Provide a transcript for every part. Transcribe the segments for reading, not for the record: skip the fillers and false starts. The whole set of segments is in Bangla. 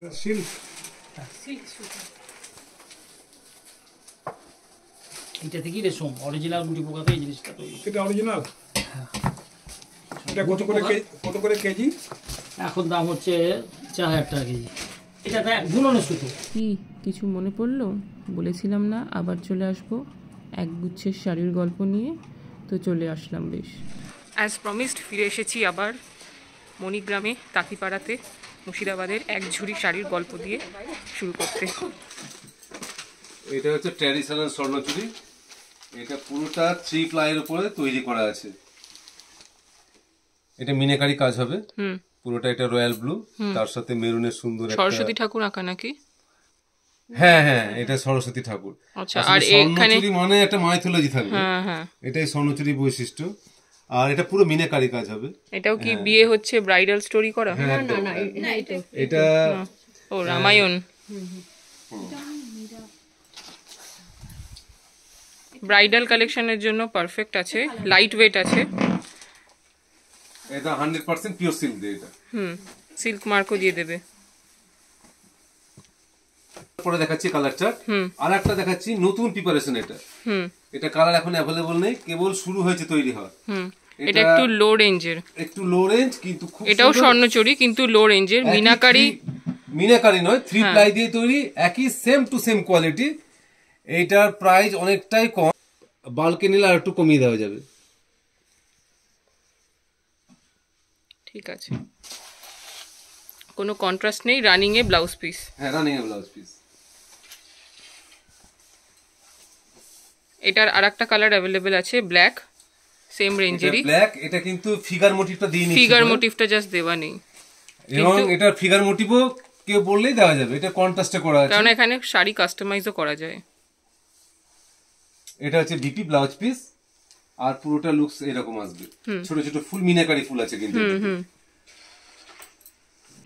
সিল্ক সিল্ক সুতো এটা থেকেই রেশম অরিজিনাল গুটি পোকাতে এই জিনিসটা তৈরি। এটা অরিজিনাল। এটা কত করে কেজি? এখন দাম হচ্ছে 4000 টাকা কেজি। এটা বুননের সুতো। কি কিছু মনে পড়লো? বলেছিলাম না আবার চলে আসবো এক গুচ্ছের শাড়ির গল্প নিয়ে, তো চলে আসলাম। বেশ অ্যাজ প্রমিসড ফিরে এসেছি আবার মণিগ্রামে তাঁতিপাড়াতে মুর্শিদাবাদের এক ঝুড়ি শাড়ির গল্প দিয়ে শুরু করতে। এটা হচ্ছে ট্র্যাডিশনাল স্বর্ণচুরি। এটা পুরোটা 3 প্লাইয়ের উপরে তৈরি করা আছে। এটা মিনাকারি কাজ হবে পুরোটা। এটা রয়্যাল ব্লু, তার সাথে মেরুনের সুন্দর একটা সরস্বতী ঠাকুর আঁকা নাকি? হ্যাঁ হ্যাঁ, এটা সরস্বতী ঠাকুর। আচ্ছা, আর এখানে স্বর্ণচুরি মানে একটা মাইথোলজি থাকবে। হ্যাঁ হ্যাঁ, এটাই স্বর্ণচুরি বৈশিষ্ট্য। আর এটা পুরো মিনাকারি কাজ হবে। এটাও কি বিয়ে হচ্ছে ব্রাইডাল স্টোরি করা? না না, এটা ও রামায়ণ। ব্রাইডাল কালেকশনের জন্য পারফেক্ট আছে, লাইট ওয়েট আছে। এটা 100% পিওর সিল্ক দিয়ে এটা। সিল্ক মার্কও দিয়ে দেবে। পরে দেখাচ্ছি কালার চার্ট। আর একটা দেখাচ্ছি নতুন প্রিপারেশন। এটা কালার এখন अवेलेबल নেই, কেবল শুরু হয়েছে তৈরি হওয়া। এটা একটু লো রেঞ্জের, একটু লো রেঞ্জ, কিন্তু খুব এটাও স্বর্ণচুরি কিন্তু লো রেঞ্জের। মিনাকারি নয়, 3 প্লাই দিয়ে তৈরি, একই সেম টু সেম কোয়ালিটি। এইটার প্রাইস অনেকটাই কম, বাল্কে নিলে আর একটু কমিয়ে দেওয়া যাবে। ঠিক আছে, কোনো কন্ট্রাস্ট নেই, রানিং এ ব্লাউজ পিস। হ্যাঁ, রানিং এ ব্লাউজ পিস। এটার আরেকটা কালার अवेलेबल আছে, ব্ল্যাক, সেম রেঞ্জেরই ব্ল্যাক। এটা কিন্তু ফিগার মোটিভটা দিয়ে নিচ্ছে, ফিগার মোটিভটা জাস্ট দেওয়া নেই। এবং এটা ফিগার মোটিভও কেউ বললেই দেওয়া যাবে। এটা কন্ট্রাস্টে করা আছে, কারণ এখানে শাড়ি কাস্টমাইজও করা যায়। এটা হচ্ছে বিপি ব্লাউজ পিস। আর পুরোটা লুকস এরকম আসবে, ছোট ছোট ফুল মিনাকারি ফুল আছে কিন্তু।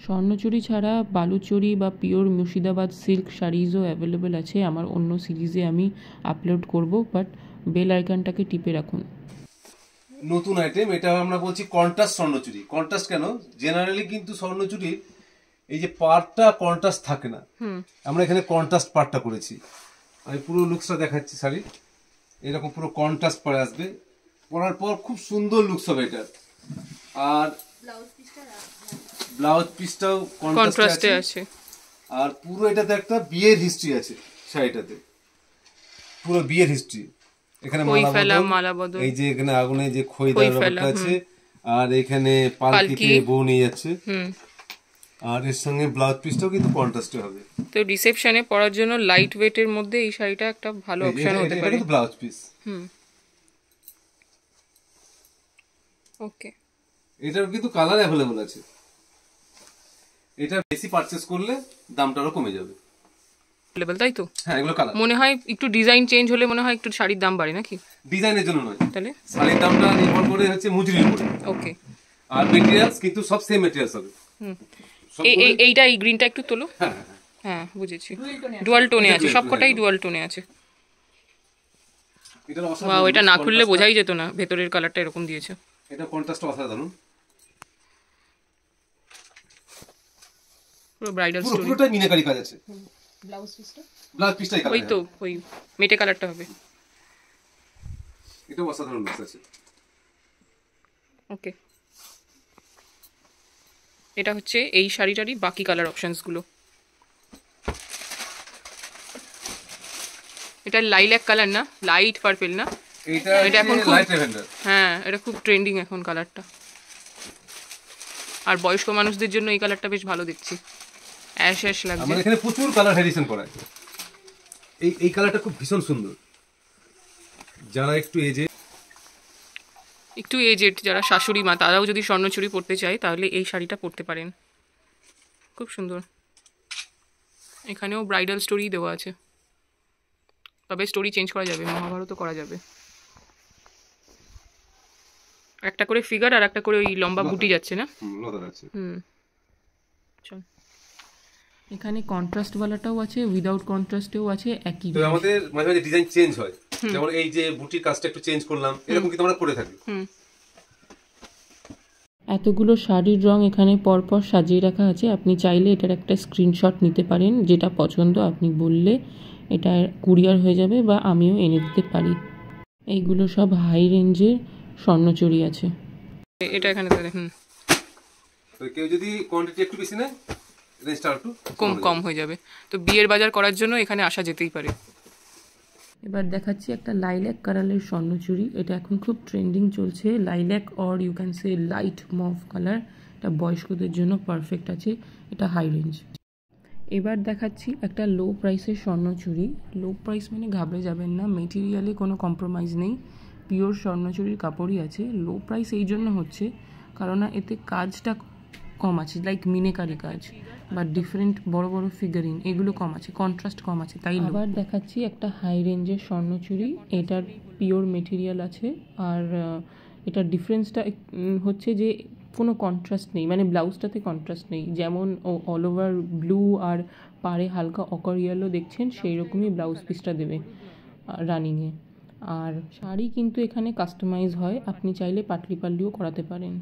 স্বর্ণচুরি ছাড়া বালুচুরি বা পিওর মুর্শিদাবাদ সিল্ক শাড়িজও অ্যাভেলেবেল আছে। আমার অন্য সিরিজে আমি আপলোড করব, বাট বেল আইকনটাকে টিপে রাখুন। নতুন আইটেম, এটা আমরা বলছি কন্ট্রাস্ট স্বর্ণচুরি। কন্ট্রাস্ট কেন? জেনারেলি কিন্তু স্বর্ণচুরি এই যে পার্টটা কন্ট্রাস্ট থাকে না, আমরা এখানে কন্ট্রাস্ট পার্টটা করেছি। আমি পুরো লুকসটা দেখাচ্ছি। শাড়ি এরকম পুরো কন্ট্রাস্ট পরে আসবে, পরার পর খুব সুন্দর লুকস হবে এটা। আর ব্লাউজ পিসটাও কন্ট্রাস্টে আছে। আর পুরো এটাতে একটা বিয়ের হিস্ট্রি আছে শাড়িটাতে, পুরো বিয়ের হিস্ট্রি। এখানে মালা বদল, এই যে এখানে আগুনে যে খইদার ব্যাপারটা আছে, আর এখানে পালকিতে বউ নিয়ে যাচ্ছে। আর এর সঙ্গে ব্লাউজ পিসটাও কিন্তু কন্ট্রাস্টে হবে। তো রিসেপশনে পরার জন্য লাইট ওয়েটের মধ্যে এই শাড়িটা একটা ভালো অপশন হতে পারে। এটা ব্লাউজ পিস। ওকে, এটার কিন্তু কালার अवेलेबल আছে। এটা বেশি পারচেজ করলে দামটা আরো কমে যাবে। अवेलेबल, তাই তো? হ্যাঁ, এগুলো কালার। মনে হয় একটু ডিজাইন চেঞ্জ হলে মনে হয় একটু শাড়ির দাম বাড়ে নাকি? ডিজাইনের জন্য নয়, তাহলে শাড়ির দামটা নির্ভর করে হচ্ছে মজুরির উপরে। ওকে। আর ম্যাটেরিয়ালস কিন্তু সব সেম ম্যাটেরিয়ালস হবে। এইটা এই গ্রিনটা একটু তোলো। হ্যাঁ বুঝেছি, ডুয়াল টোনে আছে, সবকটাই ডুয়াল টোনে আছে। ওয়াও, এটা না খুললে বোঝাই যেত না ভেতরের কালারটা এরকম দিয়েছে। এটা কন্ট্রাস্টটা অসাধারণ। পুরো ব্রাইডাল স্টোরি, পুরোটা মিনাকারি কাজ আছে। ব্লাউজ পিসটাই কালার, ওই তো ওই মেটে কালারটা হবে। এটা অসাধারণ লুকস আছে। ওকে, এটা হচ্ছে এই শাড়িটারই বাকি কালার অপশনস গুলো। এটা লাইল্যাক কালার না, লাইট পার্পল না? এটা এখন লাইট ল্যাভেন্ডার। হ্যাঁ, এটা খুব ট্রেন্ডিং এখন কালারটা। আর বয়স্ক মানুষদের জন্য এই কালারটা বেশ ভালো দেখছি, অ্যাশ অ্যাশ লাগছে। আমাদের এখানে প্রচুর কালার ভ্যারিয়েশন করা আছে। এই কালারটা খুব ভীষণ সুন্দর। যারা একটু এজেড, যারা শাশুড়ি মা, তারাও যদি স্বর্ণচুরি পরতে চায় তাহলে এই শাড়িটা পরতে পারেন, খুব সুন্দর। এখানেও ব্রাইডাল স্টোরি দেওয়া আছে, তবে স্টোরি চেঞ্জ করা যাবে, মহাভারতও করা যাবে। একটা করে ফিগার আর একটা করে ওই লম্বা বুটি যাচ্ছে না? চল, এখানে কন্ট্রাস্ট ওয়ালাটাও আছে, উইদাউট কন্ট্রাস্টেও আছে, একই। তো আমাদের মাঝে মাঝে ডিজাইন চেঞ্জ হয়, যেমন এই যে বুটির কাজটা একটু চেঞ্জ করলাম, এরকম কিন্তু আমরা করে থাকি। এতগুলো শাড়ির রং এখানে পরপর সাজিয়ে রাখা আছে, আপনি চাইলে এটার একটা স্ক্রিনশট নিতে পারেন, যেটা পছন্দ আপনি বললে এটা কুরিয়ার হয়ে যাবে বা আমিও এনে দিতে পারি। এইগুলো সব হাই রেঞ্জের স্বর্ণচুরি আছে। এটা এখানে কেউ যদি কোয়ান্টিটি একটু বেশি নেয় রেঞ্জটা একটু কম হয়ে যাবে, তো বিয়ের বাজার করার জন্য এখানে আসা যেতেই পারে। এবার দেখাচ্ছি একটা লাইল্যাক কালারের স্বর্ণচুরি, এটা এখন খুব ট্রেন্ডিং চলছে, lilac or you can say light mauve colour, এটা বয়স্কদের জন্য পারফেক্ট আছে, এটা হাই রেঞ্জ। এবার দেখাচ্ছি একটা লো প্রাইসের স্বর্ণচুরি। লো প্রাইস মানে ঘাবড়ে যাবেন না, মেটেরিয়ালে কোনো কম্প্রোমাইজ নেই, পিওর স্বর্ণচুরির কাপড়ই আছে। লো প্রাইস এই জন্য হচ্ছে কারণ এতে কাজটা কম আছে, লাইক মিনেকারি কাজ বা ডিফারেন্ট বড় বড় ফিগারিং, এগুলো কম আছে, কন্ট্রাস্ট কম আছে, তাই। আবার দেখাচ্ছি একটা হাই রেঞ্জের স্বর্ণচুরি, এটার পিওর মেটেরিয়াল আছে, আর এটার ডিফারেন্সটা হচ্ছে যে কোনো কন্ট্রাস্ট নেই, মানে ব্লাউজটাতে কন্ট্রাস্ট নেই, যেমন অল ওভার ব্লু আর পাড়ে হালকা অকার ইয়েলো দেখছেন সেই রকমই ব্লাউজ পিসটা দেবে রানিংয়ে। আর শাড়ি কিন্তু এখানে কাস্টমাইজ হয়, আপনি চাইলে পাটলি পাল্লিও করাতে পারেন।